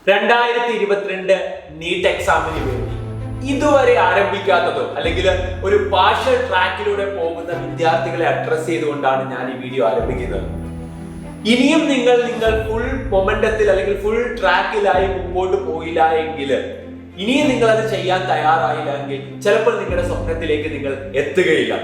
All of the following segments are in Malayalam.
2022 നീറ്റ് എക്സാമിന് വേണ്ടി ഇതുവരെ ആരംഭിക്കാത്തതോ അല്ലെങ്കിൽ ഒരു പാർഷ്യൽ ട്രാക്കിലൂടെ പോകുന്ന വിദ്യാർത്ഥികളെ അഡ്രസ് ചെയ്തുകൊണ്ടാണ് ഞാൻ ഈ വീഡിയോ ആരംഭിക്കുന്നത്. ഇനിയും നിങ്ങൾ ഫുൾ മൊമെന്റത്തിൽ അല്ലെങ്കിൽ ഫുൾ ട്രാക്കിലായി മുമ്പോട്ട് പോയില്ല എങ്കിൽ, ഇനിയും നിങ്ങൾ അത് ചെയ്യാൻ തയ്യാറായില്ല എങ്കിൽ ചിലപ്പോൾ നിങ്ങളുടെ സ്വപ്നത്തിലേക്ക് നിങ്ങൾ എത്തുകയില്ല.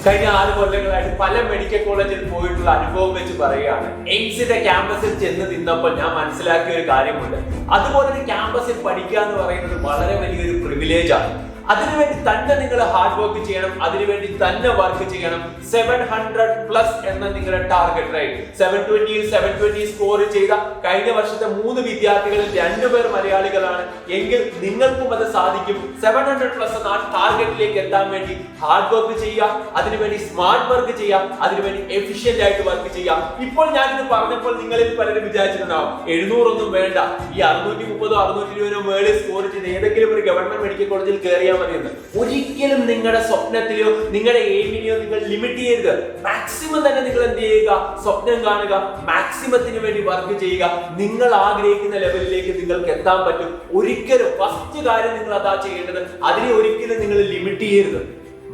കഴിഞ്ഞ 6 കൊല്ലങ്ങളായിട്ട് പല മെഡിക്കൽ കോളേജിൽ പോയിട്ടുള്ള അനുഭവം വെച്ച് പറയുകയാണ്, എയിംസിന്റെ ക്യാമ്പസിൽ ചെന്ന് നിന്നപ്പോൾ ഞാൻ മനസ്സിലാക്കിയ ഒരു കാര്യമുണ്ട്. അതുപോലെ ഒരു ക്യാമ്പസിൽ പഠിക്കുക എന്ന് പറയുന്നത് വളരെ വലിയൊരു പ്രിവിലേജ് ആണ്. അതിനുവേണ്ടി തന്നെ നിങ്ങൾ ഹാർഡ് വർക്ക് ചെയ്യണം, അതിനുവേണ്ടി തന്നെ വർക്ക് ചെയ്യണം. 700+ എന്ന നിങ്ങളുടെ ടാർഗറ്റ്, റൈറ്റ്? 720 സ്കോർ ചെയ്ത കഴിഞ്ഞ വർഷത്തെ 3 വിദ്യാർത്ഥികളിൽ 2 പേർ മലയാളികളാണ് എങ്കിൽ നിങ്ങൾക്കും അത് സാധിക്കും. 700+ എന്ന ടാർഗറ്റിലേക്ക് എത്താൻ വേണ്ടി ഹാർഡ് വർക്ക് ചെയ്യുക, അതിനുവേണ്ടി സ്മാർട്ട് വർക്ക് ചെയ്യുക, അതിനുവേണ്ടി എഫിഷ്യന്റ് ആയിട്ട് വർക്ക് ചെയ്യുക. ഇപ്പോൾ ഞാനിത് പറഞ്ഞപ്പോൾ നിങ്ങളിൽ പലരും വിചാരിച്ചിട്ടുണ്ടാവും 700 ഒന്നും വേണ്ട, ഈ 630 620 മേളിൽ സ്കോർ ചെയ്ത് ഏതെങ്കിലും ഒരു ഗവൺമെന്റ് മെഡിക്കൽ കോളേജിൽ കയറിയാൽ മതിയെന്ന്. ഒരിക്കലും നിങ്ങളുടെ സ്വപ്നത്തിലോ നിങ്ങളുടെ എയിമിനെയോ നിങ്ങൾ ലിമിറ്റ് ചെയ്യരുത്. മാക്സിമം തന്നെ നിങ്ങൾ എന്ത് ചെയ്യുക? സ്വപ്നം കാണുക, മാക്സിമത്തിന് വേണ്ടി വർക്ക് ചെയ്യുക. നിങ്ങൾ ആഗ്രഹിക്കുന്ന ലെവലിലേക്ക് നിങ്ങൾക്ക് എത്താൻ പറ്റും. ഒരിക്കലും ഫസ്റ്റ് കാര്യം നിങ്ങൾ അതാ ചെയ്യേണ്ടത്. അതിനെ ഒരിക്കലും നിങ്ങൾ ലിമിറ്റ് ചെയ്യരുത്.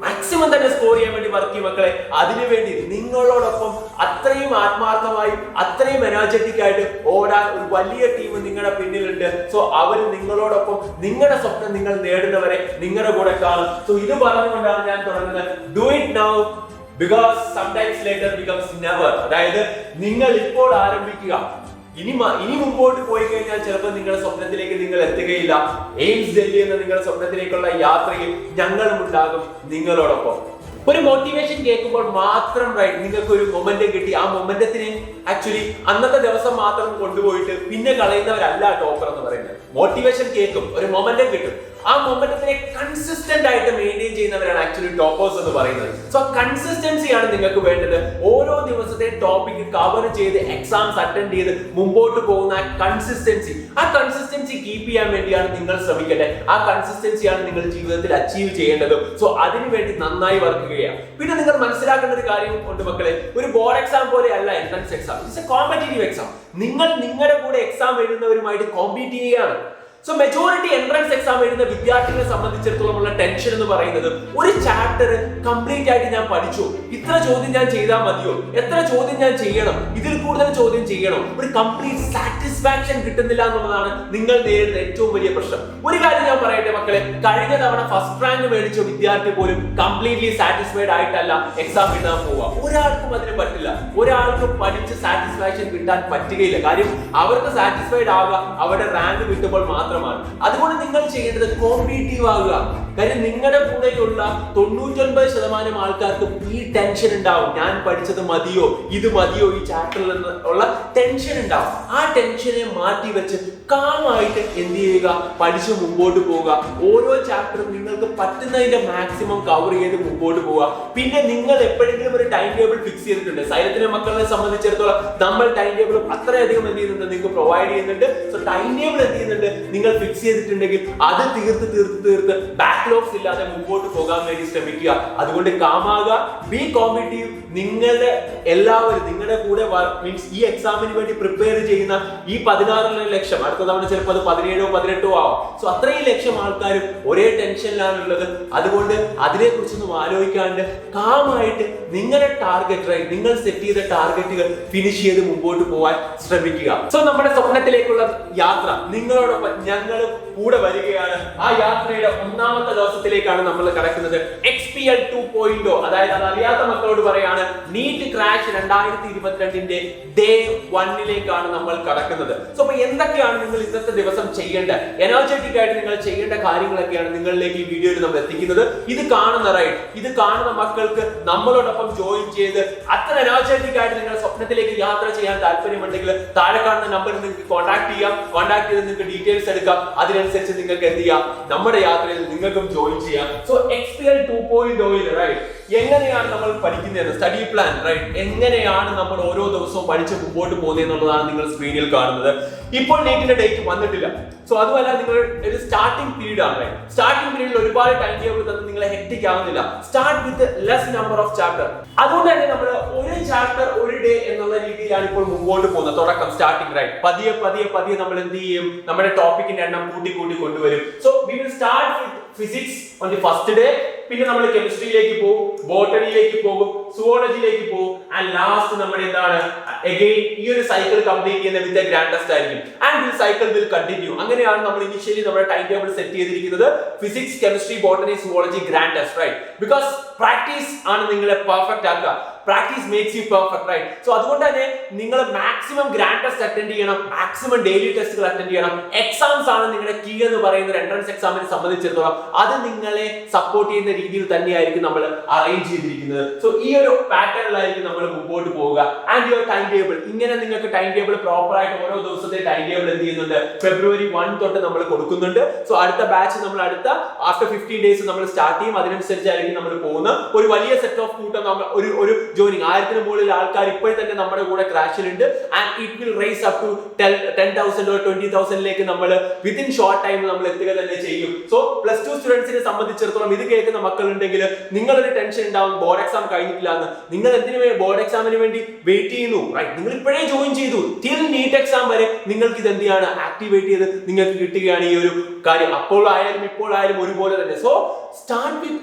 മാക്സിമം തന്നെ സ്കോർ ചെയ്യാൻ വേണ്ടി വർക്ക് ചെയ്യും മക്കളെ. അതിനുവേണ്ടി നിങ്ങളോടൊപ്പം അത്രയും ആത്മാർത്ഥമായി അത്രയും എനർജറ്റിക് ആയിട്ട് ഓടാൻ ഒരു വലിയ ടീം നിങ്ങളുടെ പിന്നിലുണ്ട്. സോ അവർ നിങ്ങളോടൊപ്പം നിങ്ങളുടെ സ്വപ്നം നിങ്ങൾ നേടുന്നവരെ നിങ്ങളുടെ കൂടെ കാണും. സോ ഇത് പറഞ്ഞുകൊണ്ടാണ് ഞാൻ തുടങ്ങുന്നത്. Do it now because sometimes later becomes never. അതായത് നിങ്ങൾ ഇപ്പോൾ ആരംഭിക്കുക, ഇനി മുമ്പോട്ട് പോയി കഴിഞ്ഞാൽ ചിലപ്പോൾ നിങ്ങളുടെ സ്വപ്നത്തിലേക്ക് നിങ്ങൾ എത്തുകയില്ല. എയിംസ് ഡൽഹി എന്ന നിങ്ങളുടെ സ്വപ്നത്തിലേക്കുള്ള യാത്രയിൽ ഞങ്ങളും ഉണ്ടാകും നിങ്ങളോടൊപ്പം. ഒരു മോട്ടിവേഷൻ കേൾക്കുമ്പോൾ മാത്രം നിങ്ങൾക്ക് ഒരു മൊമെന്റം കിട്ടി. ആ മൊമെന്റത്തിനെ ആക്ച്വലി അന്നത്തെ ദിവസം മാത്രം കൊണ്ടുപോയിട്ട് പിന്നെ കളയുന്നവരല്ല ടോപ്പർ എന്ന് പറയുന്നത്. മോട്ടിവേഷൻ കേൾക്കും, ഒരു മൊമെന്റം കിട്ടും, ആ മൊമെന്റത്തിനെ കൺസിസ്റ്റന്റ് ആയിട്ട് മെയിൻറ്റെയിൻ ചെയ്യുന്നവരാണ് ആക്ച്വലി ടോപ്പേഴ്സ് എന്ന് പറയുന്നത്. സോ കൺസിസ്റ്റൻസിയാണ് നിങ്ങൾക്ക് വേണ്ടത്. ഓരോ ദിവസത്തെ ടോപ്പിക് കവർ ചെയ്ത് എക്സാംസ് അറ്റൻഡ് ചെയ്ത് മുമ്പോട്ട് പോകുന്ന ആ കൺസിസ്റ്റൻസി കീപ്പ് ചെയ്യാൻ വേണ്ടിയാണ് നിങ്ങൾ ശ്രമിക്കട്ടെ. ആ കൺസിസ്റ്റൻസിയാണ് നിങ്ങൾ ജീവിതത്തിൽ അച്ചീവ് ചെയ്യേണ്ടത്. സോ അതിനുവേണ്ടി നന്നായി വർക്ക് ചെയ്യുക. പിന്നെ നിങ്ങൾ മനസ്സിലാക്കേണ്ട ഒരു കാര്യം ഉണ്ട് മക്കളെ, ഒരു ബോർഡ് എക്സാം പോലെ അല്ല entrance exam. It's A competitive exam. നിങ്ങൾ നിങ്ങളുടെ കൂടെ എക്സാം എഴുതുന്നവരുമായിട്ട് കോമ്പീറ്റ് ചെയ്യുകയാണ്. സോ മെജോറിറ്റി എൻട്രൻസ് എക്സാം എഴുതുന്ന വിദ്യാർത്ഥികളെ സംബന്ധിച്ചിടത്തോളം ഉള്ള ടെൻഷൻ എന്ന് പറയുന്നത്, ഒരു ചാപ്റ്റർ കംപ്ലീറ്റ് ആയിട്ട് ഞാൻ പഠിച്ചു, ഇത്ര ചോദ്യം ഞാൻ ചെയ്താൽ മതിയോ, എത്ര ചോദ്യം ഞാൻ ചെയ്യണം, ഇതിൽ കൂടുതൽ ചോദ്യം ചെയ്യണോ, ഒരു കംപ്ലീറ്റ് സാറ്റിസ്ഫാക്ഷൻ കിട്ടുന്നില്ല എന്നുള്ളതാണ് നിങ്ങൾ നേരിടുന്ന ഏറ്റവും വലിയ പ്രശ്നം. ഒരു കാര്യം ഞാൻ പറയട്ടെ മക്കളെ, കഴിഞ്ഞ തവണ ഫസ്റ്റ് റാങ്ക് മേടിച്ച വിദ്യാർത്ഥി പോലും കംപ്ലീറ്റ്ലി സാറ്റിസ്ഫൈഡ് ആയിട്ടല്ല എക്സാം എഴുതാൻ പോവുക. ഒരാൾക്കും അതിന് പറ്റില്ല. ഒരാൾക്കും പഠിച്ച് സാറ്റിസ്ഫാക്ഷൻ കിട്ടാൻ പറ്റുകയില്ല. കാര്യം അവർക്ക് സാറ്റിസ്ഫൈഡ് ആവുക അവരുടെ റാങ്ക് കിട്ടുമ്പോൾ മാത്രം. അതുകൊണ്ട് നിങ്ങൾ ചെയ്യേണ്ടത് കോമ്പീറ്റീവ് ആകുക. കാര്യം നിങ്ങളുടെ കൂടെയുള്ള 99% ആൾക്കാർക്കും ഈ ടെൻഷൻ ഉണ്ടാവും. ഞാൻ പഠിച്ചത് മതിയോ, ഇത് മതിയോ, ഈ ചാപ്റ്ററിൽ ഉള്ള ടെൻഷൻ ഉണ്ടാവും. ആ ടെൻഷനെ മാറ്റി വെച്ച് കാമായിട്ട് എന്ത് ചെയ്യുക? പഠിച്ച് മുമ്പോട്ട് പോവുക. ഓരോ ചാപ്റ്ററും നിങ്ങൾക്ക് പറ്റുന്നതിന്റെ മാക്സിമം കവർ ചെയ്ത് മുമ്പോട്ട് പോവുക. പിന്നെ നിങ്ങൾ എപ്പോഴെങ്കിലും ഒരു ടൈം ടേബിൾ ഫിക്സ് ചെയ്തിട്ടുണ്ട്. സൈലത്തിലെ മക്കളെ സംബന്ധിച്ചിടത്തോളം നമ്മൾ ടൈം ടേബിൾ അത്രയധികം എന്ത് ചെയ്യുന്നുണ്ട്? നിങ്ങൾക്ക് പ്രൊവൈഡ് ചെയ്യുന്നുണ്ട്. സോ ടൈം ടേബിൾ എന്ത് ചെയ്യുന്നുണ്ട്? നിങ്ങൾ ഫിക്സ് ചെയ്തിട്ടുണ്ടെങ്കിൽ അത് തീർത്ത് ബാക്ക്ലോഗ്സ് ഇല്ലാതെ മുമ്പോട്ട് പോകാൻ വേണ്ടി ശ്രമിക്കുക. അതുകൊണ്ട് കാമാകുക, ബി കോമ്പറ്റീവ്. നിങ്ങളുടെ എല്ലാവരും നിങ്ങളുടെ കൂടെ മീൻസ് ഈ എക്സാമിന് വേണ്ടി പ്രിപ്പയർ ചെയ്യുന്ന ഈ 16 ലക്ഷം, അടുത്ത തവണ ചിലപ്പോൾ അത് 17 18 ആവും. സോ അത്രയും ലക്ഷം ആൾക്കാരും ഒരേ ടെൻഷനിലാണുള്ളത്. അതുകൊണ്ട് അതിനെ കുറിച്ചൊന്നും ആലോചിക്കാണ്ട് കാമായിട്ട് നിങ്ങളുടെ ടാർഗറ്റ്, നിങ്ങൾ സെറ്റ് ചെയ്ത ടാർഗറ്റുകൾ ഫിനിഷ് ചെയ്ത് മുമ്പോട്ട് പോകാൻ ശ്രമിക്കുക. സോ നമ്മുടെ സ്വപ്നത്തിലേക്കുള്ള യാത്ര നിങ്ങളോടൊപ്പം ഞങ്ങൾ കൂടെ വരികയാണ്. ആ യാത്രയുടെ 1ാമത്തെ ദിവസത്തിലേക്കാണ് നമ്മൾ കടക്കുന്നത്. XPL 2.0. അതായത് അത് അറിയാത്ത മക്കളോട് പറയാണ്, നീറ്റ് ക്രാഷ് 2022 ഡേ 1ലേക്കാണ് നമ്മൾ കടക്കുന്നത്. സോ അപ്പൊ എന്തൊക്കെയാണ് നിങ്ങൾ ഇന്നത്തെ ദിവസം ചെയ്യേണ്ട, എനർജറ്റിക് ആയിട്ട് നിങ്ങൾ ചെയ്യേണ്ട കാര്യങ്ങളൊക്കെയാണ് നിങ്ങളിലേക്ക് ഈ വീഡിയോയിൽ നമ്മൾ എത്തിക്കുന്നത്. ഇത് കാണുന്ന മക്കൾക്ക് നമ്മളോടൊപ്പം ജോയിൻ ചെയ്ത് അത്ര എനർജറ്റിക് ആയിട്ട് നിങ്ങളുടെ സ്വപ്നത്തിലേക്ക് യാത്ര ചെയ്യാൻ താല്പര്യമുണ്ടെങ്കിൽ താഴെ കാണുന്ന നമ്പറിൽ നിങ്ങൾക്ക് കോൺടാക്ട് ചെയ്യാം. കോൺടാക്ട് ചെയ്ത് നിങ്ങൾക്ക് ഡീറ്റെയിൽസ് എടുക്കാം. അതിനനുസരിച്ച് നിങ്ങൾക്ക് എന്ത് ചെയ്യാം? നമ്മുടെ യാത്രയിൽ നിങ്ങൾക്കും ജോയിൻ ചെയ്യാം. സോ XPL 2.0 എങ്ങനെയാണ് നമ്മൾ പഠിക്കുന്നത്, സ്റ്റഡി പ്ലാൻ, എങ്ങനെയാണ് നമ്മൾ ഓരോ ദിവസവും പഠിച്ച് മുമ്പോട്ട് പോകുന്നത് എന്നുള്ളതാണ് നിങ്ങൾ സ്ക്രീനിൽ കാണുന്നത്. ഇപ്പോൾ നീറ്റിന്റെ ഡേറ്റ് വന്നിട്ടില്ല. സോ അതുമല്ല, നിങ്ങൾ ഒരു സ്റ്റാർട്ടിംഗ് പീരീഡ് ആണ്. സ്റ്റാർട്ടിംഗ് പീരീഡിൽ ഒരുപാട് ടൈം ടേബിൾ തന്ന് നിങ്ങളെ ഹെക്ടിക് ആവുന്നില്ല. Start with less number of chapter. അതുകൊണ്ട് തന്നെ നമ്മൾ ഒരു ചാപ്റ്റർ ഒരു ഡേ എന്നുള്ള രീതിയിലാണ് ഇപ്പോൾ മുമ്പോട്ട് പോകുന്നത്. തുടക്കം സ്റ്റാർട്ടിംഗ് റൈറ്റ്. പതിയെ പതിയെ പതിയെ നമ്മൾ എന്ത് ചെയ്യും, നമ്മുടെ ടോപ്പിക്കിന്റെ എണ്ണം കൂട്ടി കൂട്ടി കൊണ്ടുവരും. So we will start with physics on the first day. പിന്നെ നമ്മൾ കെമിസ്ട്രിയിലേക്ക് പോകും, ബോട്ടണിയിലേക്ക് പോകും, സുവോളജിയിലേക്ക് പോകും, ആൻഡ് ലാസ്റ്റ് നമ്മുടെ എന്താണ് അഗൈൻ ഈ ഒരു സൈക്കിൾ കംപ്ലീറ്റ് ചെയ്യുന്ന വിത്ത് ഗ്രാൻഡ് ടെസ്റ്റ് ആയിരിക്കും. And this cycle will continue. അങ്ങനെയാണ് നമ്മൾ ഇനിഷ്യലി നമ്മുടെ ടൈം ടേബിൾ സെറ്റ് ചെയ്തിരിക്കുന്നത്. Physics, chemistry, botany, zoology, grand test right. Because practice ആണ് നിങ്ങളെ പെർഫെക്റ്റ് ആക്കുക. Practice makes you perfect right. So അതുകൊണ്ട് തന്നെ നിങ്ങൾ മാക്സിമം ഗ്രാൻഡ് ടെസ്റ്റ് അറ്റൻഡ് ചെയ്യണം, മാക്സിമം ഡെയിലി ടെസ്റ്റുകൾ അറ്റൻഡ് ചെയ്യണം. എക്സാംസ് ആണ് നിങ്ങളുടെ കീ എന്ന് പറയുന്ന ഒരു എൻട്രൻസ് എക്സാമിനെ സംബന്ധിച്ചിടത്തോളം അത് നിങ്ങളെ സപ്പോർട്ട് ചെയ്യുന്ന രീതിയിൽ തന്നെയായിരിക്കും നമ്മൾ അറേഞ്ച് ചെയ്തിരിക്കുന്നത്. സോ ഈ ഒരു പാറ്റേണിലായിരിക്കും നമ്മൾ മുമ്പോട്ട് പോവുക. ആൻഡ് യുവർ ടൈം ടേബിൾ, ഇങ്ങനെ നിങ്ങൾക്ക് ടൈം ടേബിൾ പ്രോപ്പർ ആയിട്ട് ഓരോ ദിവസത്തെ ടൈം ടേബിൾ എന്ത് ചെയ്യുന്നുണ്ട്, February 1 തൊട്ട് നമ്മൾ കൊടുക്കുന്നുണ്ട്. സോ അടുത്ത ബാച്ച് നമ്മൾ അടുത്ത ആഫ്റ്റർ 15 ഡേയ്സ് നമ്മൾ സ്റ്റാർട്ട് ചെയ്യും. അതിനനുസരിച്ചായിരിക്കും നമ്മൾ പോകുന്നത്. ഒരു വലിയ സെറ്റ് ഓഫ് കൂട്ടം നമ്മൾ ഒരു ജോയിനിങ് 1000 മുകളിൽ ആൾക്കാർ ഇപ്പോൾ തന്നെ നമ്മുടെ കൂടെ ക്രാഷിലുണ്ട്. And it will rise up to 10,000 or 20,000 നമ്മൾ വിത്തിൻ ഷോർട്ട് ടൈം നമ്മൾ എത്തുക തന്നെ ചെയ്യും. സോ പ്ലസ് 2 സ്റ്റുഡൻസിനെ സംബന്ധിച്ചിടത്തോളം ഇത് കേൾക്കുന്ന മക്കളുണ്ടെങ്കിൽ നിങ്ങളൊരു ടെൻഷൻ ഉണ്ടാവും, ബോർഡ് എക്സാം കഴിഞ്ഞിട്ടില്ല എന്ന്. നിങ്ങൾ എന്തിനു ബോർഡ് എക്സാമിന് വേണ്ടി വെയിറ്റ് ചെയ്യുന്നു? റൈറ്റ്, നിങ്ങൾ ഇപ്പോഴേ ജോയിൻ ചെയ്തു. ടിൽ നീറ്റ് എക്സാം വരെ നിങ്ങൾക്ക് ഇത് എന്ത് ചെയ്യാണ്, ആക്ടിവേറ്റ് ചെയ്ത് നിങ്ങൾക്ക് കിട്ടുകയാണ് ഈ ഒരു കാര്യം. അപ്പോൾ ആയാലും ഇപ്പോൾ ആയാലും ഒരുപോലെ തന്നെ. So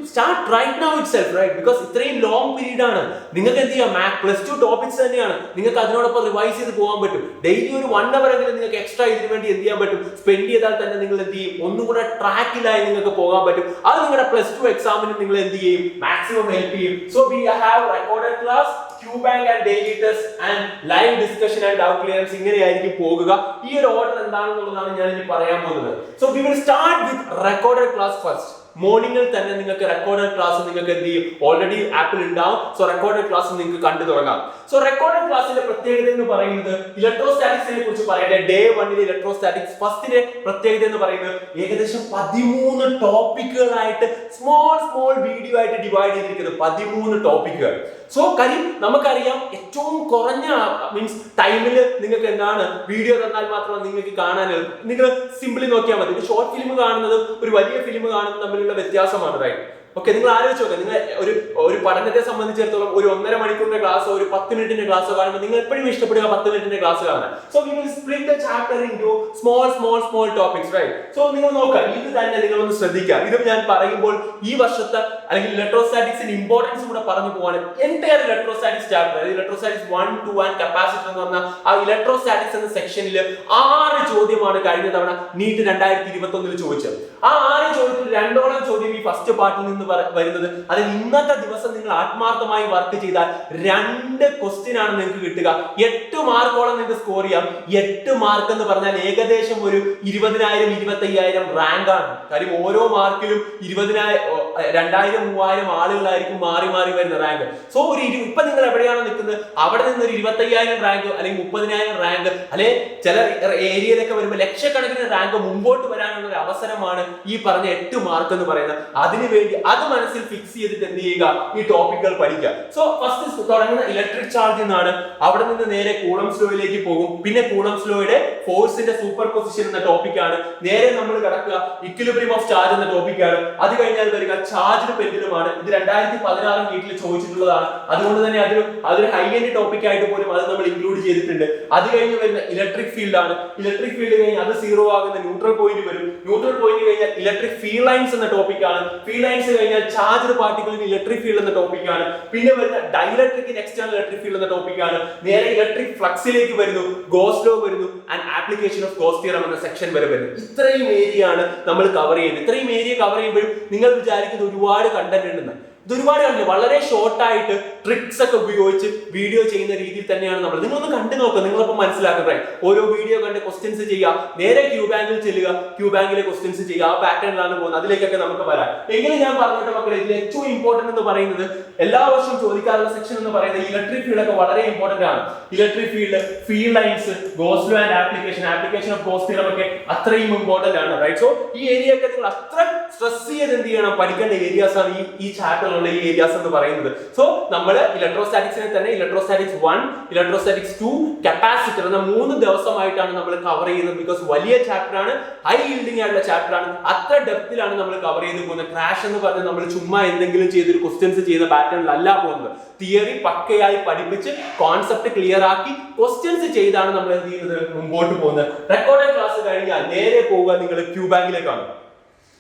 start right now itself, right? Because ഇത്രയും ലോങ് പീരീഡ് ആണ്. നിങ്ങൾക്ക് എന്ത് ചെയ്യാം, പ്ലസ് 2 ടോപ്പിക്സ് തന്നെയാണ്. നിങ്ങൾക്ക് അതിനോടൊപ്പം റിവൈസ് ചെയ്ത് പോകാൻ പറ്റും. ഡെയിലി ഒരു 1 hour എങ്കിലും നിങ്ങൾക്ക് എക്സ്ട്രാ ഇതിനു വേണ്ടി എന്ത് ചെയ്യാൻ പറ്റും, സ്പെൻഡ് ചെയ്താൽ തന്നെ നിങ്ങൾ എന്ത് ചെയ്യും, ഒന്നും കൂടെ ട്രാക്കിലായി നിങ്ങൾക്ക് പോകാൻ പറ്റും. അത് നിങ്ങളുടെ പ്ലസ് 2 എക്സാമിന് നിങ്ങൾ എന്ത് ചെയ്യും, മാക്സിമം ഹെൽപ്പ് ചെയ്യും. So we have recorded class, Q-Bank and daily test and live discussion and doubt clearance. ഇങ്ങനെയായിരിക്കും പോകുക. ഈ ഒരു ഓർഡർ എന്താണെന്നുള്ളതാണ് ഞാൻ ഇനി പറയാൻ പോകുന്നത്. So we will start with recorded class first. മോർണിംഗിൽ തന്നെ നിങ്ങൾക്ക് റെക്കോർഡഡ് ക്ലാസ് നിങ്ങൾക്ക് എന്ത് ചെയ്യും, ഓൾറെഡി ആപ്പിൽ ഉണ്ടാവും. സോ റെക്കോർഡഡ് ക്ലാസ് നിങ്ങൾക്ക് കണ്ടു തുടങ്ങാം. സോ റെക്കോർഡഡ് ക്ലാസ്സിന്റെ പ്രത്യേകത എന്ന് പറയുന്നത്, ഇലക്ട്രോസ്റ്റാറ്റിക്സിനെ കുറിച്ച് പറയേണ്ടത് ഡേ 1 ഇലക്ട്രോസ്റ്റാറ്റിക്സ് ഫസ്റ്റിന്റെ പ്രത്യേകത എന്ന് പറയുന്നത് ഏകദേശം 13 ടോപ്പിക്കുകളായിട്ട് സ്മോൾ വീഡിയോ ആയിട്ട് ഡിവൈഡ് ചെയ്തിരിക്കുന്നത് 13 ടോപ്പിക്കുകൾ. സോ കാര്യം നമുക്കറിയാം, ഏറ്റവും കുറഞ്ഞ മീൻസ് ടൈമിൽ നിങ്ങൾക്ക് എന്താണ് വീഡിയോ തന്നാൽ മാത്രമേ നിങ്ങൾക്ക് കാണാൻ, നിങ്ങൾ സിംപിളി നോക്കിയാൽ മതി. ഒരു ഷോർട്ട് ഫിലിം കാണുന്നതും ഒരു വലിയ ഫിലിം കാണുന്നതും തമ്മിലുള്ള വ്യത്യാസമാണ്. റൈറ്റ്, ഓക്കെ, നിങ്ങൾ ആലോചിച്ച് നോക്കുക. നിങ്ങൾ ഒരു പഠനത്തെ സംബന്ധിച്ചിടത്തോളം ഒരു 1.5 മണിക്കൂറിന്റെ ക്ലാസ്സോ ഒരു 10 മിനിറ്റിന്റെ ക്ലാസ്സോ കാണുമ്പോൾ നിങ്ങൾ എപ്പോഴും ഇഷ്ടപ്പെടുക 10 മിനിറ്റിന്റെ ക്ലാസ് കാണാൻ. So we will split the chapter into small topics. Right, so നിങ്ങൾ നോക്കുക, ഇത് തന്നെ നിങ്ങൾ ഒന്ന് ശ്രദ്ധിക്കുക. ഇതും ഞാൻ പറയുമ്പോൾ ഈ വർഷത്തെ അല്ലെങ്കിൽ ഇലക്ട്രോസ്റ്റാറ്റിക്സിന്റെ ഇമ്പോർട്ടൻസ് കൂടെ പറഞ്ഞു പോവാണ്. Entire electrostatics chapter, electrostatics 1, 2 and capacitor എന്ന് പറഞ്ഞ ആ ഇലക്ട്രോസ്റ്റാറ്റിക്സ് എന്ന സെക്ഷനിൽ 6 ചോദ്യമാണ് കഴിഞ്ഞ തവണ നീറ്റ് 2021 ചോദിച്ചത്. ആ 6 ചോദ്യത്തിൽ 2ഓളം ചോദ്യം ഈ ഫസ്റ്റ് പാർട്ടിൽ നിന്ന് വരുന്നത്. അതിൽ ഇന്നത്തെ ദിവസം നിങ്ങൾ ആത്മാർത്ഥമായി വർക്ക് ചെയ്താൽ 2 ക്വസ്റ്റ്യൻ ആണ് നിങ്ങൾക്ക് കിട്ടുക. 8 മാർക്കോളം നിങ്ങൾക്ക് സ്കോർ ചെയ്യാം. 8 മാർക്ക് എന്ന് പറഞ്ഞാൽ ഏകദേശം ഒരു 20,000 25,000 റാങ്ക് ആണ്. കാര്യം ഓരോ മാർക്കിലും 20,000 2,000 3,000 ആളുകളായിരിക്കും മാറി വരുന്ന റാങ്ക്. സോ ഇപ്പൊ നിങ്ങൾ എവിടെയാണ് നിൽക്കുന്നത്, അവിടെ നിന്ന് ഒരു 25,000 റാങ്ക് അല്ലെങ്കിൽ 30,000 റാങ്ക് അല്ലെ ചില ഏരിയയിലൊക്കെ വരുമ്പോൾ ലക്ഷക്കണക്കിന് റാങ്ക് മുമ്പോട്ട് വരാനുള്ള ഒരു അവസരമാണ് ഈ പറഞ്ഞ 8 മാർക്ക് എന്ന് പറയുന്നത്. അതിനുവേണ്ടി അത് മനസ്സിൽ ഫിക്സ് ചെയ്തിട്ട് എന്ത് ചെയ്യുക, ഈ ടോപ്പിക്കുകൾ പഠിക്കുക. സോ ഫസ്റ്റ് തുടങ്ങുന്ന ഇലക്ട്രിക് ചാർജ് എന്നാണ്. അവിടെ നിന്ന് നേരെ കൂളംസ് ലോയിലേക്ക് പോകും. പിന്നെ കൂളംസ് ലോയുടെ ഫോഴ്സിന്റെ സൂപ്പർ പൊസിഷൻ എന്ന ടോപ്പിക്കാണ്. നേരെ നമ്മൾ കിടക്കുക ഇക്വിലിബ്രിയം ഓഫ് ചാർജ് എന്ന ടോപ്പിക്കാണ്. അത് കഴിഞ്ഞാൽ വരിക ചാർജ്ഡ് പെൻഡുലമാണ്. ഇത് 2016 വീട്ടിൽ ചോദിച്ചിട്ടുള്ളതാണ്. അതുകൊണ്ട് തന്നെ അതൊരു ഹൈ എൻഡ് ടോപ്പിക് ആയിട്ട് പോലും അത് നമ്മൾ ഇൻക്ലൂഡ് ചെയ്തിട്ടുണ്ട്. അത് കഴിഞ്ഞ് വരുന്ന ഇലക്ട്രിക് ഫീൽഡ് ആണ്. ഇലക്ട്രിക് ഫീൽഡ് കഴിഞ്ഞാൽ അത് 0 ആകുന്ന ന്യൂട്രൽ പോയിന്റ് വരും. ന്യൂട്രൽ പോയിന്റ് കഴിഞ്ഞാൽ ഇലക്ട്രിക് ഫീൽഡ് ലൈൻസ് എന്ന ടോപ്പിക്കാണ്. ഫീൽഡ് ലൈൻസ് കഴിഞ്ഞാൽ ചാർജ്ഡ് പാർട്ടിക്കിളിന് ഇലക്ട്രിക് ഫീൽഡ് എന്ന ടോപ്പിക്കാണ്. പിന്നെ വരുന്ന ഡൈലക്ട്രിക് എക്സ്റ്റേണൽ ഇലക്ട്രിക് ഫീൽഡ് എന്ന ടോപ്പിക്കാണ്. നേരെ ഇലക്ട്രിക് ഫ്ലക്സിലേക്ക് വരുന്നു, ഗോസ് ലോ വരുന്നു, and application of goes theorem എന്ന സെക്ഷൻ വരെ വരുന്നു. ഇത്രയും ഏരിയ ആണ് നമ്മൾ കവർ ചെയ്യുന്നത്. ഇത്രയും ഏരിയ കവർ ചെയ്യുമ്പോഴും നിങ്ങൾ വിചാരിക്കുന്നത് ഒരുപാട് കണ്ടന്റ് ഉണ്ടെന്ന്. ഇത് ഒരുപാട് കണ്ടില്ല, വളരെ ഷോർട്ട് ആയിട്ട് ട്രിക്സ് ഒക്കെ ഉപയോഗിച്ച് വീഡിയോ ചെയ്യുന്ന രീതിയിൽ തന്നെയാണ് നമ്മൾ. നിങ്ങളൊന്ന് കണ്ടു നോക്കുക, നിങ്ങളിപ്പോൾ മനസ്സിലാക്കുക. ഓരോ വീഡിയോ കണ്ട് ക്വസ്റ്റ്യൻസ് ചെയ്യുക, നേരെ ക്യൂബാങ്കിൽ ചെല്ലുക, ക്യൂബാങ്കിലെ ക്വസ്റ്റ്യൻസ് ചെയ്യുക. ആ പാറ്റേണിലാണ് പോകുന്നത്. അതിലേക്കൊക്കെ നമുക്ക് വരാം. എങ്കിലും ഞാൻ പറഞ്ഞിട്ട് മക്കളെ, ഇതിൽ ഏറ്റവും ഇമ്പോർട്ടന്റ് എന്ന് പറയുന്നത് എല്ലാ വർഷവും ചോദിക്കാറുള്ള സെക്ഷൻ എന്ന് പറയുന്നത് ഇലക്ട്രിക് ഫീൽഡ് ഒക്കെ വളരെ ഇമ്പോർട്ടന്റ് ആണ്. Electric field, field lines, goes law and application of goes theorem ഒക്കെ അത്രയും ഇമ്പോർട്ടന്റ് ആണ്. റൈറ്റ്, സോ ഈ ഏരിയ ഒക്കെ നിങ്ങൾ അത്ര സ്ട്രെസ് ചെയ്ത് എന്ത് ചെയ്യണം, പഠിക്കേണ്ട ഏരിയാസ് ആണ് ഈ ചാപ്റ്റർ ചാപ്റ്ററിലുള്ള ഈ ഏരിയാസ് എന്ന് പറയുന്നത്. സോ നമ്മൾ ഇലക്ട്രോസ്റ്റാറ്റിക്സിനെ തന്നെ ഇലക്ട്രോസ്റ്റാറ്റിക്സ് 1, ഇലക്ട്രോസ്റ്റാറ്റിക്സ് 2, കപ്പാസിറ്റർ എന്ന 3 ദിവസമായിട്ടാണ് നമ്മൾ കവർ ചെയ്യുന്നത്. ബിക്കോസ് വലിയ ചാപ്റ്റർ ആണ്, ഹൈ yielding ആയിട്ടുള്ള ചാപ്റ്റർ ആണ്, അത്ര ഡെപ്തിലാണ് നമ്മൾ കവർ ചെയ്ത് പോകുന്നത്. ക്രാഷ് എന്ന് പറഞ്ഞാൽ നമ്മൾ ചുമ്മാ എന്തെങ്കിലും ചെയ്തൊരു ക്വസ്റ്റ്യൻസ് ചെയ്യുന്ന പാറ്റേണിലല്ല പോകുന്നത്. തിയറി പക്കയായി പഠിപ്പിച്ച് കോൺസെപ്റ്റ് ക്ലിയർ ആക്കി ക്വസ്റ്റ്യൻസ് ചെയ്താണ് നമ്മൾ എന്ത് ചെയ്യുന്നത്, മുമ്പോട്ട് പോകുന്നത്. റെക്കോർഡഡ് ക്ലാസ് കഴിഞ്ഞാൽ നേരെ പോവുക നിങ്ങൾ ക്യൂ ബാങ്കിലേക്കാണ്.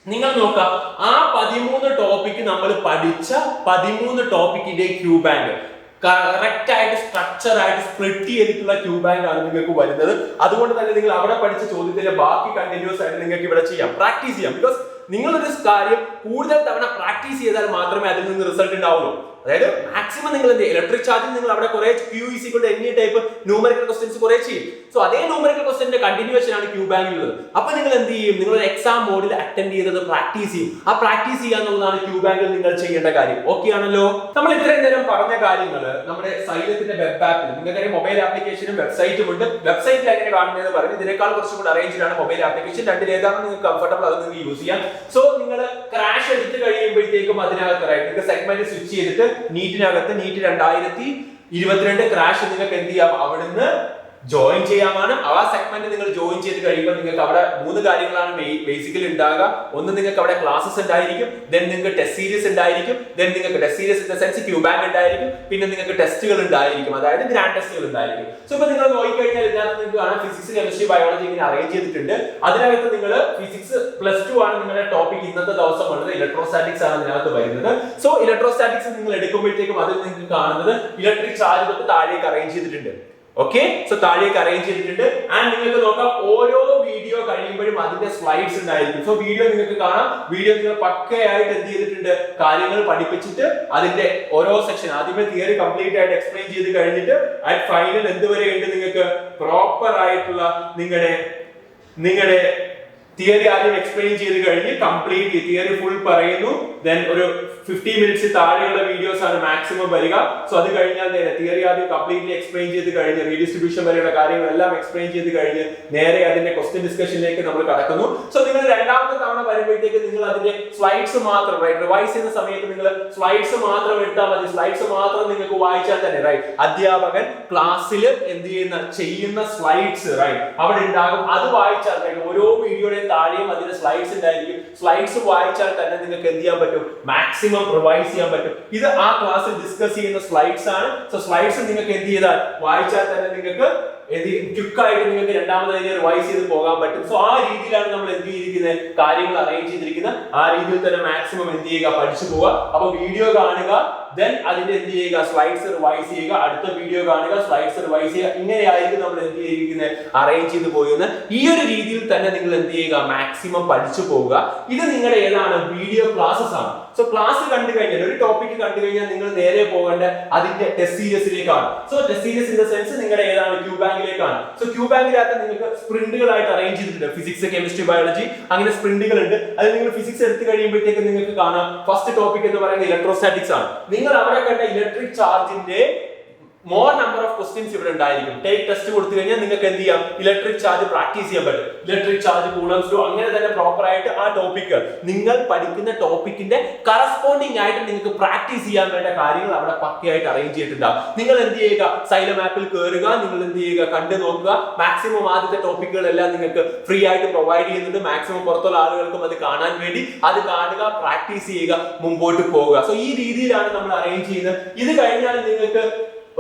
നിങ്ങൾ നോക്കാം, ആ 13 ടോപ്പിക് നമ്മൾ പഠിച്ച 13 ടോപ്പിക്കിന്റെ ക്യൂ ബാങ്ക് കറക്റ്റ് ആയിട്ട് സ്ട്രക്ചർ ആയിട്ട് സ്പ്ലിറ്റ് ചെയ്തിട്ടുള്ള ക്യൂ ബാങ്ക് ആണ് നിങ്ങൾക്ക് വരുന്നത്. അതുകൊണ്ട് തന്നെ നിങ്ങൾ അവിടെ പഠിച്ച ചോദ്യത്തിന്റെ ബാക്കി കണ്ടിന്യൂസ് ആയിട്ട് നിങ്ങൾക്ക് ഇവിടെ ചെയ്യാം, പ്രാക്ടീസ് ചെയ്യാം. ബിക്കോസ് നിങ്ങളൊരു കാര്യം കൂടുതൽ തവണ പ്രാക്ടീസ് ചെയ്താൽ മാത്രമേ അതിൽ നിന്ന് റിസൾട്ട് ഉണ്ടാവുള്ളൂ. അതായത് മാക്സിമം നിങ്ങൾ എന്ത് ഇലക്ട്രിക് ചാർജിൽ നിങ്ങൾ അവിടെ കുറെ Q any type numerical questions കുറെ ചെയ്യും. സോ അതേ ന്യൂമറിക്കൽ ക്വസ്റ്റ്യന്റെ കണ്ടിന്യൂവേഷൻ ആണ് ക്യൂ ബാങ്കിലുള്ളത്. അപ്പൊ നിങ്ങൾ എന്ത് ചെയ്യും, നിങ്ങൾ ഒരു എക്സാം മോഡിൽ അറ്റൻഡ് ചെയ്തത് പ്രാക്ടീസ് ചെയ്യും. ആ പ്രാക്ടീസ് ചെയ്യാന്നുള്ളതാണ് ക്യൂ ബാങ്കിൽ നിങ്ങൾ ചെയ്യേണ്ട കാര്യം. ഓക്കെ ആണല്ലോ? നമ്മൾ ഇത്രയും നേരം പറഞ്ഞ കാര്യങ്ങൾ നമ്മുടെ സൈലത്തിന്റെ വെബ് ആപ്പിൽ നിങ്ങൾക്ക് മൊബൈൽ ആപ്ലിക്കേഷനും വെബ്സൈറ്റും ഉണ്ട്. വെബ്സൈറ്റിൽ എങ്ങനെ കാണുന്നതെന്ന് പറഞ്ഞ് ഇതിനേക്കാൾ കുറച്ചും കൂടി അറേഞ്ച്ഡ് ആണ് മൊബൈൽ ആപ്ലിക്കേഷൻ. രണ്ടിൽ ഏതാണ് നിങ്ങൾക്ക് കംഫർട്ടബിൾ അത് നിങ്ങൾക്ക് യൂസ് ചെയ്യാം. സോ നിങ്ങൾ ക്രാഷ് എടുത്ത് കഴിയുമ്പോഴത്തേക്കും അതിനകത്തായിട്ട് നിങ്ങൾക്ക് സെഗ്മെന്റ് സ്വിച്ച് ചെയ്തിട്ട് നീറ്റിനകത്ത് നീറ്റ് 2022 ക്രാഷ് നിങ്ങൾക്ക് എന്ത് ചെയ്യാം, അവിടുന്ന് ജോയിൻ ചെയ്യാമാണ്. ആ സെഗ്മെന്റ് നിങ്ങൾ ജോയിൻ ചെയ്ത് കഴിയുമ്പോൾ നിങ്ങൾക്ക് അവിടെ 3 കാര്യങ്ങളാണ് ബേസിക്കലി ഉണ്ടാകുക. ഒന്ന്, നിങ്ങൾക്ക് അവിടെ ക്ലാസ്സസ് ഉണ്ടായിരിക്കും, ദെൻ നിങ്ങൾക്ക് ടെസ്റ്റ് സീരീസ് ഉണ്ടായിരിക്കും, ദെൻ നിങ്ങൾക്ക് test series in the sense Q bank ഉണ്ടായിരിക്കും, പിന്നെ നിങ്ങൾക്ക് ടെസ്റ്റുകൾ ഉണ്ടായിരിക്കും, അതായത് ഗ്രാൻഡ് ടെസ്റ്റുകൾ ഉണ്ടായിരിക്കും. സോ ഇപ്പൊ നിങ്ങൾ നോക്കിക്കഴിഞ്ഞാൽ ഇതിനകത്ത് നിങ്ങൾക്ക് കാണാം ഫിസിക്സ്, കെമിസ്ട്രി, ബയോളജി ഇങ്ങനെ അറേഞ്ച് ചെയ്തിട്ടുണ്ട്. അതിനകത്ത് നിങ്ങൾ ഫിസിക്സ് +2 ആണ് നിങ്ങളുടെ ടോപ്പിക് ഇന്നത്തെ ദിവസം ഉള്ളത്. ഇലക്ട്രോസ്റ്റാറ്റിക്സ് ആണ് ഇതിനകത്ത് വരുന്നത്. സോ ഇലക്ട്രോസ്റ്റാറ്റിക്സ് നിങ്ങൾ എടുക്കുമ്പോഴത്തേക്കും അതിൽ നിങ്ങൾക്ക് കാണുന്നത് ഇലക്ട്രിക് ചാർജ് തൊട്ട് താഴേക്ക് അറേഞ്ച് ചെയ്തിട്ടുണ്ട്. ഓക്കെ, സോ താഴേക്ക് അറേഞ്ച് ചെയ്തിട്ടുണ്ട്. ആൻഡ് നിങ്ങൾക്ക് നോക്കാം, ഓരോ വീഡിയോ കഴിയുമ്പോഴും അതിന്റെ സ്ലൈഡ്സ് ഉണ്ടായിരിക്കും. സോ വീഡിയോ നിങ്ങൾക്ക് കാണാം, വീഡിയോ നിങ്ങൾ പക്കയായിട്ട് എന്ത് ചെയ്തിട്ടുണ്ട്, കാര്യങ്ങൾ പഠിപ്പിച്ചിട്ട് അതിന്റെ ഓരോ സെക്ഷൻ ആദ്യമേ തിയറി കംപ്ലീറ്റ് ആയിട്ട് എക്സ്പ്ലെയിൻ ചെയ്ത് കഴിഞ്ഞിട്ട് അറ്റ് ഫൈനൽ എന്തുവരെ ഉണ്ട് നിങ്ങൾക്ക് പ്രോപ്പർ ആയിട്ടുള്ള നിങ്ങളുടെ തിയറി ആദ്യം എക്സ്പ്ലെയിൻ ചെയ്ത് കഴിഞ്ഞ് കംപ്ലീറ്റ് തിയറി ഫുൾ പറയുന്നു. ദെൻ ഒരു 50 മിനിറ്റ്സ് താഴെയുള്ള വീഡിയോസ് ആണ് മാക്സിമം വരിക. സോ അത് കഴിഞ്ഞാൽ നേരെ തിയറി ആദ്യം കംപ്ലീറ്റ്ലി എക്സ്പ്ലെയിൻ ചെയ്ത് കഴിഞ്ഞ് റീഡിസ്ട്രിബ്യൂഷൻ വരെയുള്ള കാര്യങ്ങളെല്ലാം എക്സ്പ്ലെയിൻ ചെയ്ത് കഴിഞ്ഞ് നേരെ അതിന്റെ ക്വസ്റ്റ്യൻ ഡിസ്കഷനിലേക്ക് നമ്മൾ കടക്കുന്നു. സോ നിങ്ങൾ രണ്ടാമത്തെ തവണ വരുമ്പോഴത്തേക്ക് നിങ്ങൾ അതിന്റെ സ്ലൈഡ്സ് മാത്രം റിവൈസ് ചെയ്യുന്ന സമയത്ത് നിങ്ങൾ സ്ലൈഡ്സ് മാത്രം എടുത്താൽ മതി. സ്ലൈഡ്സ് മാത്രം നിങ്ങൾക്ക് വായിച്ചാൽ തന്നെ അധ്യാപകൻ ക്ലാസ്സിൽ എന്ത് ചെയ്യുന്ന സ്ലൈഡ്സ് അവിടെ ഉണ്ടാകും. അത് വായിച്ചാൽ ഓരോ വീഡിയോയുടെയും താഴെയും അതിന്റെ സ്ലൈഡ്സ് ഉണ്ടായിരിക്കും. സ്ലൈഡ്സ് വായിച്ചാൽ തന്നെ നിങ്ങൾക്ക് എന്ത് ചെയ്യാൻ പറ്റും, മാക്സിമം റിവൈസ് ചെയ്യാൻ പറ്റും. ഇത് ആ ക്ലാസ്സിൽ ഡിസ്കസ് ചെയ്യുന്ന സ്ലൈഡ്സ് ആണ്. സോ സ്ലൈഡ്സ് നിങ്ങൾക്ക് എന്ത് ചെയ്താൽ വായിച്ചാൽ തന്നെ നിങ്ങൾക്ക് ക്വിക്കായിട്ട് നിങ്ങൾക്ക് രണ്ടാമത് റിവൈസ് ചെയ്ത് പോകാൻ പറ്റും. സോ ആ രീതിയിലാണ് നമ്മൾ എന്ത് ചെയ്തിരിക്കുന്നത്, കാര്യങ്ങൾ അറേഞ്ച് ചെയ്തിരിക്കുന്നത്. ആ രീതിയിൽ തന്നെ മാക്സിമം എന്ത് ചെയ്യുക, പഠിച്ചു പോവുക. അപ്പൊ വീഡിയോ കാണുക, ദെൻ അതിന്റെ എന്ത് ചെയ്യുക, സ്ലൈഡ്സ് റിവൈസ് ചെയ്യുക, അടുത്ത വീഡിയോ കാണുക, സ്ലൈഡ്സ് റിവൈസ് ചെയ്യുക. ഇങ്ങനെയായിരിക്കും നമ്മൾ എന്ത് ചെയ്തിരിക്കുന്നത്, അറേഞ്ച് ചെയ്ത് പോയിരുന്നത്. ഈ ഒരു രീതിയിൽ തന്നെ നിങ്ങൾ എന്ത് ചെയ്യുക, മാക്സിമം പഠിച്ചു പോവുക. ഇത് നിങ്ങളുടെ ഏതാണ്, വീഡിയോ ക്ലാസ്സസ് ആണ്. സോ ക്ലാസ് കണ്ടു കഴിഞ്ഞാൽ, ഒരു ടോപ്പിക് കണ്ടു കഴിഞ്ഞാൽ നിങ്ങൾ നേരെ പോകേണ്ട അതിന്റെ ടെസ്റ്റ് സീരീസിലേക്കാണ്. So test series in the sense നിങ്ങളുടെ ഏതാണ്, ക്യൂ ബാങ്കിലേക്കാണ്. സോ ക്യൂ ബാങ്കിനകത്ത് നിങ്ങൾക്ക് സ്പ്രിന്റുകളായിട്ട് അറേഞ്ച് ചെയ്തിട്ടുണ്ട്. ഫിസിക്സ്, കെമിസ്ട്രി, ബയോളജി അങ്ങനെ സ്പ്രിന്റുകൾ ഉണ്ട്. അത് നിങ്ങൾ ഫിസിക്സ് എടുത്തു കഴിയുമ്പോഴത്തേക്ക് നിങ്ങൾക്ക് കാണാം ഫസ്റ്റ് ടോപ്പിക് എന്ന് പറയുന്നത് ഇലക്ട്രോസ്റ്റാറ്റിക്സ് ആണ്. നിങ്ങൾ അവിടെ കണ്ട ഇലക്ട്രിക് ചാർജിന്റെ മോർ നമ്പർ ഓഫ് ക്വസ്റ്റ്യൻസ് ഇവിടെ ഉണ്ടായിരിക്കും. ടേക്ക് ടെസ്റ്റ് കൊടുത്തു കഴിഞ്ഞാൽ നിങ്ങൾക്ക് എന്ത് ചെയ്യാം, ഇലക്ട്രിക് ചാർജ് പ്രാക്ടീസ് ചെയ്യാൻ പറ്റും. ഇലക്ട്രിക് ചാർജ്, കൂളംസ് ലോ, അങ്ങനെ തന്നെ പ്രോപ്പർ ആയിട്ട് ആ ടോപ്പിക്ക് നിങ്ങൾ പഠിക്കുന്ന ടോപ്പിക്കിന്റെ കറസ്പോണ്ടിങ് ആയിട്ട് നിങ്ങൾക്ക് പ്രാക്ടീസ് ചെയ്യാൻ വേണ്ട കാര്യങ്ങൾ അവിടെ പക്കയായിട്ട് അറേഞ്ച് ചെയ്തിട്ടുണ്ടാവും. നിങ്ങൾ എന്ത് ചെയ്യുക, സൈലം ആപ്പിൽ കയറുക, നിങ്ങൾ എന്ത് ചെയ്യുക, കണ്ടു നോക്കുക. മാക്സിമം ആദ്യത്തെ ടോപ്പിക്കുകളെല്ലാം നിങ്ങൾക്ക് ഫ്രീ ആയിട്ട് പ്രൊവൈഡ് ചെയ്യുന്നുണ്ട്. മാക്സിമം പുറത്തുള്ള ആളുകൾക്കും അത് കാണാൻ വേണ്ടി അത് കാണുക, പ്രാക്ടീസ് ചെയ്യുക, മുമ്പോട്ട് പോവുക. സോ ഈ രീതിയിലാണ് നമ്മൾ അറേഞ്ച് ചെയ്യുന്നത്. ഇത് കഴിഞ്ഞാൽ നിങ്ങൾക്ക്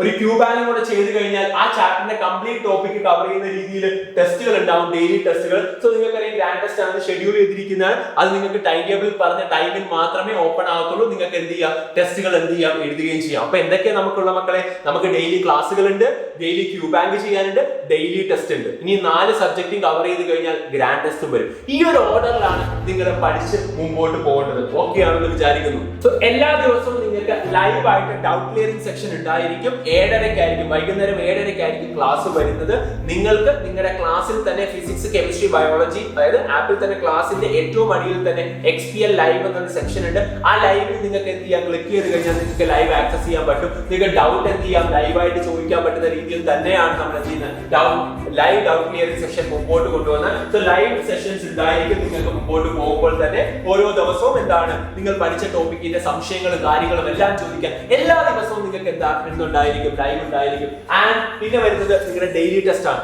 ഒരു ക്യൂ ബാങ്കിങ് കൂടെ ചെയ്ത് കഴിഞ്ഞാൽ ആ ചാപ്റ്ററിന്റെ കംപ്ലീറ്റ് ടോപ്പിക് കവർ ചെയ്യുന്ന രീതിയിൽ ടെസ്റ്റുകൾ ഉണ്ടാവും, ഡെയിലി ടെസ്റ്റുകൾ. സോ നിങ്ങൾക്ക് ഗ്രാൻഡ് ടെസ്റ്റ് ആണ് ഷെഡ്യൂൾ ചെയ്തിരിക്കുന്നത്. അത് നിങ്ങൾക്ക് ടൈം ടേബിൾ പറഞ്ഞ ടൈമിൽ മാത്രമേ ഓപ്പൺ ആകത്തുള്ളൂ. നിങ്ങൾക്ക് എന്ത് ചെയ്യാം, ടെസ്റ്റുകൾ എന്ത് ചെയ്യാം, എഴുതുകയും ചെയ്യാം. അപ്പൊ എന്തൊക്കെയാണ് നമുക്കുള്ള മക്കളെ, നമുക്ക് ഡെയിലി ക്ലാസ്സുകൾ ഉണ്ട്, ഡെയിലി ക്യൂ ബാങ്ക് ചെയ്യാനുണ്ട്, ഡെയിലി ടെസ്റ്റ് ഉണ്ട്. ഇനി 4 സബ്ജക്റ്റും കവർ ചെയ്ത് കഴിഞ്ഞാൽ ഗ്രാൻഡ് ടെസ്റ്റും വരും. ഈ ഒരു ഓർഡറിലാണ് നിങ്ങൾ പഠിച്ച് മുമ്പോട്ട് പോകേണ്ടത്. ഓക്കെ ആണെന്ന് വിചാരിക്കുന്നു. സോ എല്ലാ ദിവസവും നിങ്ങൾക്ക് ലൈവ് ആയിട്ട് ഡൗട്ട് ക്ലിയറിംഗ് സെക്ഷൻ ഉണ്ടായിരിക്കും. 7:30 വൈകുന്നേരം 7:30 ക്ലാസ് വരുന്നത്. നിങ്ങൾക്ക് നിങ്ങളുടെ ക്ലാസ്സിൽ തന്നെ ഫിസിക്സ്, കെമിസ്ട്രി, ബയോളജി, അതായത് ആപ്പിൽ തന്നെ ക്ലാസ്സിന്റെ ഏറ്റവും അടിയിൽ തന്നെ XPL ലൈവ് എന്നൊരു സെക്ഷൻ ഉണ്ട്. ആ ലൈവിൽ നിങ്ങൾക്ക് എന്ത് ചെയ്യാം, ക്ലിക്ക് ചെയ്ത് കഴിഞ്ഞാൽ നിങ്ങൾക്ക് ലൈവ് ആക്സസ് ചെയ്യാൻ പറ്റും. നിങ്ങൾക്ക് ഡൗട്ട് എന്ത് ചെയ്യാം, ലൈവായിട്ട് ചോദിക്കാൻ പറ്റുന്ന രീതിയിൽ തന്നെയാണ് നമ്മൾ എന്ത് ചെയ്യുന്നത്, ലൈവ് ഡൗട്ട് ക്ലിയറിംഗ് സെഷൻ മുമ്പോട്ട് കൊണ്ടുവന്നത്. സോ ലൈവ് സെഷൻസ് ഉണ്ടായിരിക്കും. നിങ്ങൾക്ക് മുമ്പോട്ട് പോകുമ്പോൾ തന്നെ ഓരോ ദിവസവും എന്താണ് നിങ്ങൾ പഠിച്ച ടോപ്പിക്കിന്റെ സംശയങ്ങളും കാര്യങ്ങളും എല്ലാം ചോദിക്കാൻ എല്ലാ ദിവസവും നിങ്ങൾക്ക് എന്തുണ്ടായിരിക്കും, ലൈവ് ഉണ്ടായിരിക്കും. ആൻഡ് പിന്നെ വരുന്നത് നിങ്ങളുടെ ഡെയിലി ടെസ്റ്റ് ആണ്.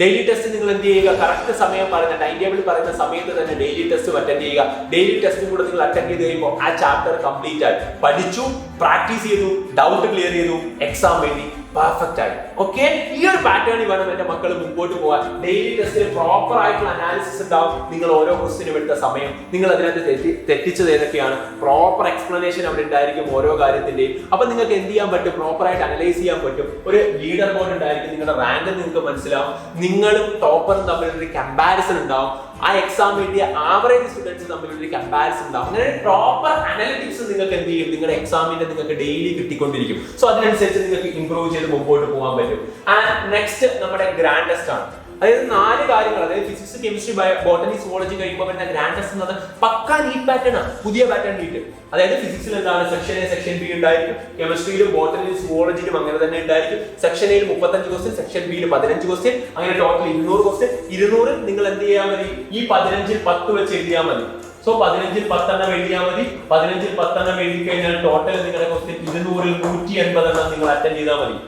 ഡെയിലി ടെസ്റ്റ് നിങ്ങൾ എന്ത് ചെയ്യുക, കറക്റ്റ് സമയം പറയുന്ന ടൈം ടേബിൾ പറയുന്ന സമയത്ത് തന്നെ ഡെയിലി ടെസ്റ്റ് അറ്റൻഡ് ചെയ്യുക. ഡെയിലി ടെസ്റ്റും കൂടെ നിങ്ങൾ അറ്റൻഡ് ചെയ്ത് കഴിയുമ്പോൾ ആ ചാപ്റ്റർ കംപ്ലീറ്റ് ആയി പഠിച്ചു, പ്രാക്ടീസ് ചെയ്തു, ഡൗട്ട് ക്ലിയർ ചെയ്തു, എക്സാം വേണ്ടി പെർഫെക്റ്റ് ആയി. ഓക്കെ, ഈ ഒരു പാറ്റേണിൽ വേണം എന്റെ മക്കൾ മുമ്പോട്ട് പോകാൻ. ഡെയിലി ടെസ്റ്റിൽ പ്രോപ്പർ ആയിട്ടുള്ള അനാലിസിസ് ഉണ്ടാവും. നിങ്ങൾ ഓരോ ക്വസ്റ്റിനും എടുത്ത സമയം, നിങ്ങൾ അതിനകത്ത് തെറ്റിച്ചത് ഏതൊക്കെയാണ്, പ്രോപ്പർ എക്സ്പ്ലനേഷൻ അവിടെ ഉണ്ടായിരിക്കും ഓരോ കാര്യത്തിന്റെയും. അപ്പൊ നിങ്ങൾക്ക് എന്ത് ചെയ്യാൻ പറ്റും, പ്രോപ്പർ ആയിട്ട് അനലൈസ് ചെയ്യാൻ പറ്റും. ഒരു ലീഡർ ബോർഡ് ഉണ്ടായിരിക്കും, നിങ്ങളുടെ റാങ്ക് നിങ്ങൾക്ക് മനസ്സിലാവും. നിങ്ങളും ടോപ്പറും തമ്മിലൊരു കമ്പാരിസൺ ഉണ്ടാവും. ആ എക്സാം വേണ്ടിയ ആവറേജ് സ്റ്റുഡൻസ് തമ്മിലൊരു കമ്പാരിസൺ ഉണ്ടാവും. അങ്ങനെ പ്രോപ്പർ അനാലിറ്റിക്സ് നിങ്ങൾക്ക് എന്ത് ചെയ്യും, നിങ്ങളുടെ എക്സാമിന്റെ നിങ്ങൾക്ക് ഡെയിലി കിട്ടിക്കൊണ്ടിരിക്കും. സോ അതിനനുസരിച്ച് നിങ്ങൾക്ക് ഇംപ്രൂവ് ചെയ്ത് മുമ്പോട്ട് പോകാൻ പറ്റും. ആൻഡ് നെക്സ്റ്റ് നമ്മുടെ ഗ്രാൻഡ് ടെസ്റ്റ് ആണ്. അതായത് 4 കാര്യങ്ങൾ, അതായത് ഫിസിക്സ്, കെമിസ്ട്രി, ബോട്ടണി, സുവോളജി കഴിയുമ്പോൾ വരുന്ന ഗ്രാൻഡ് ടെസ്റ്റ് എന്നത് പക്കാ നീറ്റ് പാറ്റേൺ ആണ്, പുതിയ പാറ്റേൺ നീറ്റ്. അതായത് ഫിസിക്സിൽ എന്താണ് സെക്ഷൻ എ, സെക്ഷൻ ബി ഉണ്ടായിരിക്കും. കെമിസ്ട്രിയിലും ബോട്ടണിയിലും സുവോളജിയിലും അങ്ങനെ തന്നെ ഉണ്ടായിരിക്കും. സെക്ഷൻ എയിൽ 35 ക്വസ്റ്റ്യൻ, സെക്ഷൻ ബിയിൽ 15 ക്വസ്റ്റ്യൻ, അങ്ങനെ ടോട്ടൽ 200 ക്വസ്റ്റ്യൻ. 200 നിങ്ങൾ എന്ത് ചെയ്യാൻ മതി, ഈ 15ൽ 10 വെച്ച് എഴുതിയാൽ മതി. സോ 15ൽ 10 എണ്ണം എഴുതിയാൽ മതി. 15ൽ 10 എണ്ണം എഴുതി കഴിഞ്ഞാൽ ടോട്ടൽ നിങ്ങളുടെ ക്വസ്റ്റ്യൻ 200ൽ 180 എണ്ണം നിങ്ങൾ അറ്റൻഡ് ചെയ്താൽ മതി.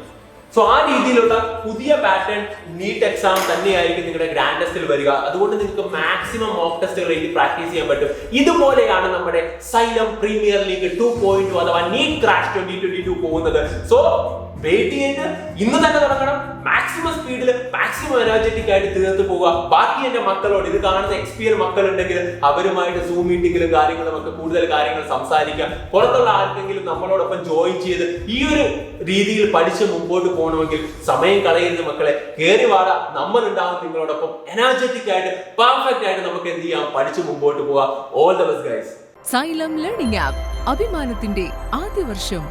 സോ ആ രീതിയിലുള്ള പുതിയ പാറ്റേൺ നീറ്റ് എക്സാം തന്നെയായിരിക്കും നിങ്ങളുടെ ഗ്രാൻഡ് ടെസ്റ്റിൽ വരിക. അതുകൊണ്ട് നിങ്ങൾക്ക് മാക്സിമം മോക്ക് ടെസ്റ്റുകൾ എഴുതി പ്രാക്ടീസ് ചെയ്യാൻ പറ്റും. ഇതുപോലെയാണ് നമ്മുടെ സൈലം പ്രീമിയർ ലീഗ് 2.2 അഥവാ നീറ്റ് ക്രാഷ് 2022 പോകുന്നത്. സോ വെയിറ്റ് ചെയ്ത് ഇന്ന് തന്നെ തുടങ്ങണം. മാക്സിമം സ്പീഡിൽ, മാക്സിമം എനർജറ്റിക് ആയിട്ട് തീർത്ത് പോവുക. ബാക്കി എന്റെ മക്കളോട്, ഇത് കാണുന്ന XPL മക്കളുണ്ടെങ്കിൽ അവരുമായിട്ട് സൂം മീറ്റിംഗിലും കാര്യങ്ങളും ഒക്കെ കൂടുതൽ കാര്യങ്ങൾ സംസാരിക്കാം. പുറത്തുള്ള ആർക്കെങ്കിലും നമ്മളോടൊപ്പം ജോയിൻ ചെയ്ത് ഈ ഒരു രീതിയിൽ പഠിച്ച് മുമ്പോട്ട് പോകണമെങ്കിൽ സമയം കളയുന്ന മക്കളെ, കേറി വാട, നമ്മൾ ഉണ്ടാവും നിങ്ങളോടൊപ്പം. എനർജറ്റിക് ആയിട്ട് പെർഫെക്റ്റ് ആയിട്ട് നമുക്ക് എന്ത് ചെയ്യാം, പഠിച്ച് മുമ്പോട്ട് പോവാം. All the best guys. Xylem Learning App അഭിമാനത്തിന്റെ ആദ്യ വർഷം